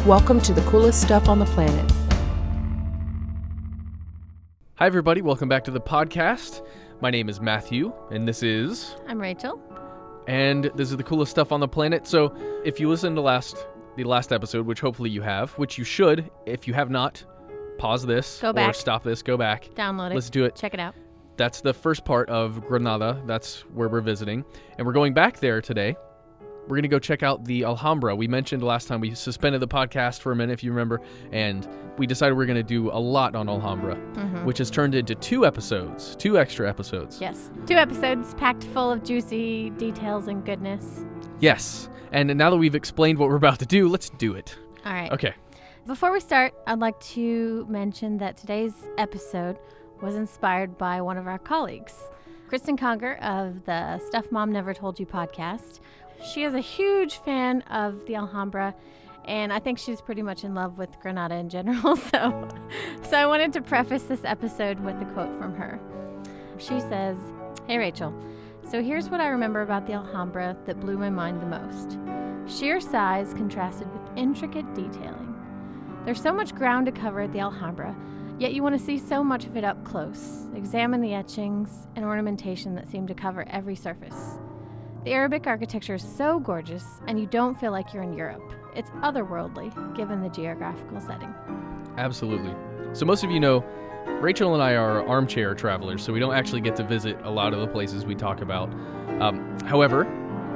Welcome to the coolest stuff on the planet. Hi, everybody. Welcome back to the podcast. My name is Matthew, and this is... I'm Rachel. And this is the coolest stuff on the planet. So if you listened to the last episode, which hopefully you have, which you should, if you have not, pause this. Go back. Or stop this, go back. Download it. Listen to it. Check it out. That's the first part of Granada. That's where we're visiting. And we're going back there today. We're going to go check out the Alhambra. We mentioned last time we suspended the podcast for a minute, if you remember, and we decided we're going to do a lot on Alhambra, which has turned into two extra episodes. Yes, 2 episodes packed full of juicy details and goodness. Yes, and now that we've explained what we're about to do, let's do it. All right. Okay. Before we start, I'd like to mention that today's episode was inspired by one of our colleagues, Kristen Conger of the Stuff Mom Never Told You podcast. She is a huge fan of the Alhambra, and I think she's pretty much in love with Granada in general. So I wanted to preface this episode with a quote from her. She says, "Hey Rachel, so here's what I remember about the Alhambra that blew my mind the most. Sheer size contrasted with intricate detailing. There's so much ground to cover at the Alhambra, yet you want to see so much of it up close. Examine the etchings and ornamentation that seem to cover every surface. The Arabic architecture is so gorgeous, and you don't feel like you're in Europe. It's otherworldly, given the geographical setting." Absolutely. So most of you know, Rachel and I are armchair travelers, so we don't actually get to visit a lot of the places we talk about. However,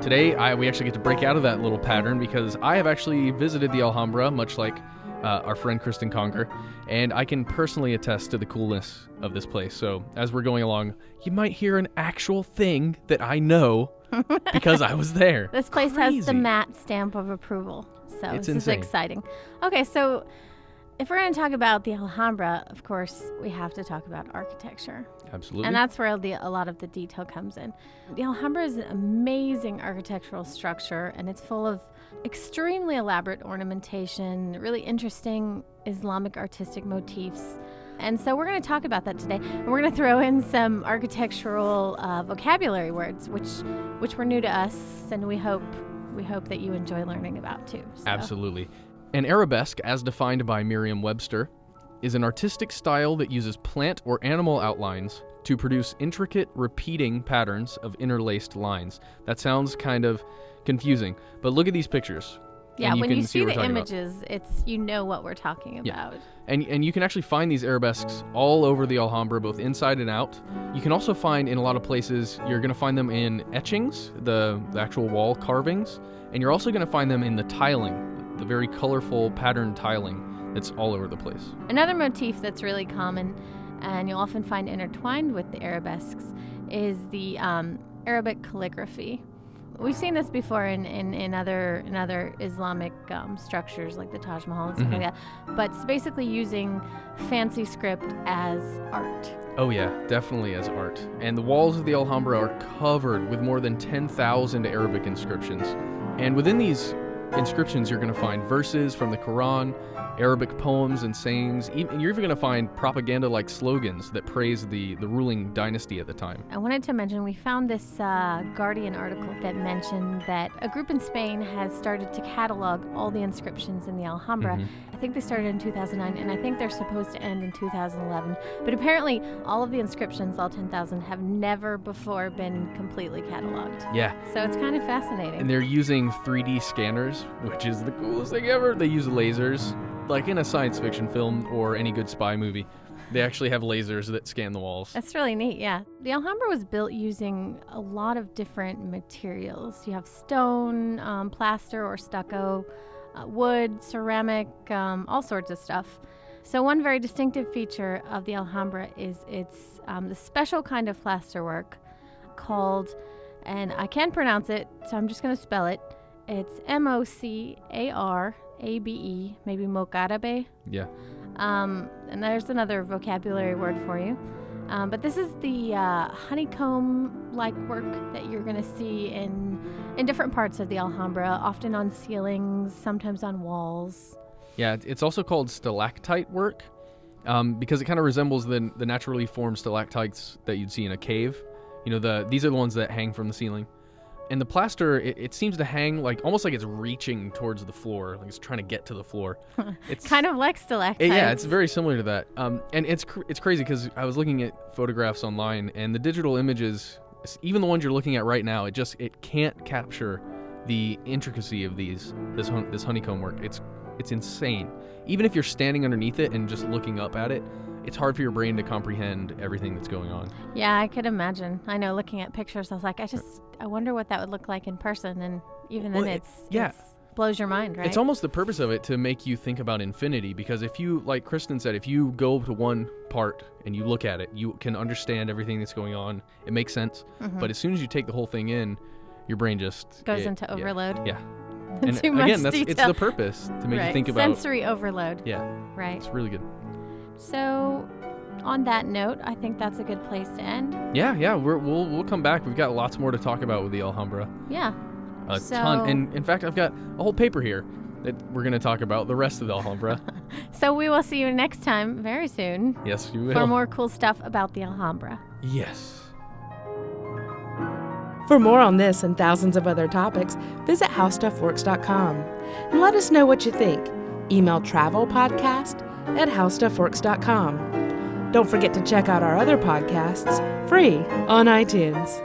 today we actually get to break out of that little pattern because I have actually visited the Alhambra, much like our friend Kristen Conger, and I can personally attest to the coolness of this place. So as we're going along, you might hear an actual thing that I know because I was there. This place has the matte stamp of approval, so It's this insane. is exciting. Okay, so if we're going to talk about the Alhambra, of course, we have to talk about architecture. Absolutely. And that's where a lot of the detail comes in. The Alhambra is an amazing architectural structure, and it's full of extremely elaborate ornamentation, really interesting Islamic artistic motifs. And so we're going to talk about that today. And we're going to throw in some architectural vocabulary words, which were new to us, and we hope that you enjoy learning about too. So. Absolutely. An arabesque, as defined by Merriam-Webster, is an artistic style that uses plant or animal outlines to produce intricate, repeating patterns of interlaced lines. That sounds kind of confusing, but look at these pictures. Yeah, when you see what the we're talking images, it's what we're talking about. Yeah. And you can actually find these arabesques all over the Alhambra, both inside and out. You can also find in a lot of places, you're going to find them in etchings, the actual wall carvings, and you're also going to find them in the tiling, the very colorful pattern tiling that's all over the place. Another motif that's really common, and you'll often find intertwined with the arabesques, is the Arabic calligraphy. We've seen this before in other Islamic structures like the Taj Mahal and stuff like that. But it's basically using fancy script as art. Oh yeah, definitely as art. And the walls of the Alhambra are covered with more than 10,000 Arabic inscriptions. And within these inscriptions, you're going to find verses from the Quran, Arabic poems and sayings. You're even going to find propaganda-like slogans that praise the ruling dynasty at the time. I wanted to mention, we found this Guardian article that mentioned that a group in Spain has started to catalog all the inscriptions in the Alhambra. I think they started in 2009, and I think they're supposed to end in 2011. But apparently, all of the inscriptions, all 10,000, have never before been completely cataloged. Yeah. So it's kind of fascinating. And they're using 3D scanners, which is the coolest thing ever. They use lasers. Like in a science fiction film or any good spy movie, they actually have lasers that scan the walls. That's really neat, yeah. The Alhambra was built using a lot of different materials. You have stone, plaster or stucco, wood, ceramic, all sorts of stuff. So one very distinctive feature of the Alhambra is it's the special kind of plasterwork called, and I can't pronounce it, so I'm just going to spell it. It's Mocarabe, maybe Mocarabe. Yeah. And there's another vocabulary word for you. But this is the honeycomb-like work that you're going to see in different parts of the Alhambra, often on ceilings, sometimes on walls. Yeah, it's also called stalactite work because it kind of resembles the naturally formed stalactites that you'd see in a cave. You know, these are the ones that hang from the ceiling. And the plaster, it seems to hang like almost like it's reaching towards the floor, like it's trying to get to the floor. It's kind of like stalactites. Yeah, it's very similar to that. And it's crazy because I was looking at photographs online, and the digital images, even the ones you're looking at right now, it can't capture the intricacy of this honeycomb work. It's insane. Even if you're standing underneath it and just looking up at it, it's hard for your brain to comprehend everything that's going on. Yeah, I could imagine. I know, looking at pictures, I was like, I wonder what that would look like in person. And even then, it blows your mind, right? It's almost the purpose of it to make you think about infinity, because if you, like Kristen said, if you go to one part and you look at it, you can understand everything that's going on. It makes sense. Mm-hmm. But as soon as you take the whole thing in, your brain just goes into overload. Yeah. And too much again, detail. It's the purpose to make you think about sensory overload. Yeah. Right. It's really good. So, on that note, I think that's a good place to end. Yeah. We'll come back. We've got lots more to talk about with the Alhambra. Yeah. A ton. And in fact, I've got a whole paper here that we're going to talk about the rest of the Alhambra. So we will see you next time, very soon. Yes, you will. For more cool stuff about the Alhambra. Yes. For more on this and thousands of other topics, visit howstuffworks.com and let us know what you think. Email travelpodcast@howstuffworks.com. Don't forget to check out our other podcasts, free on iTunes.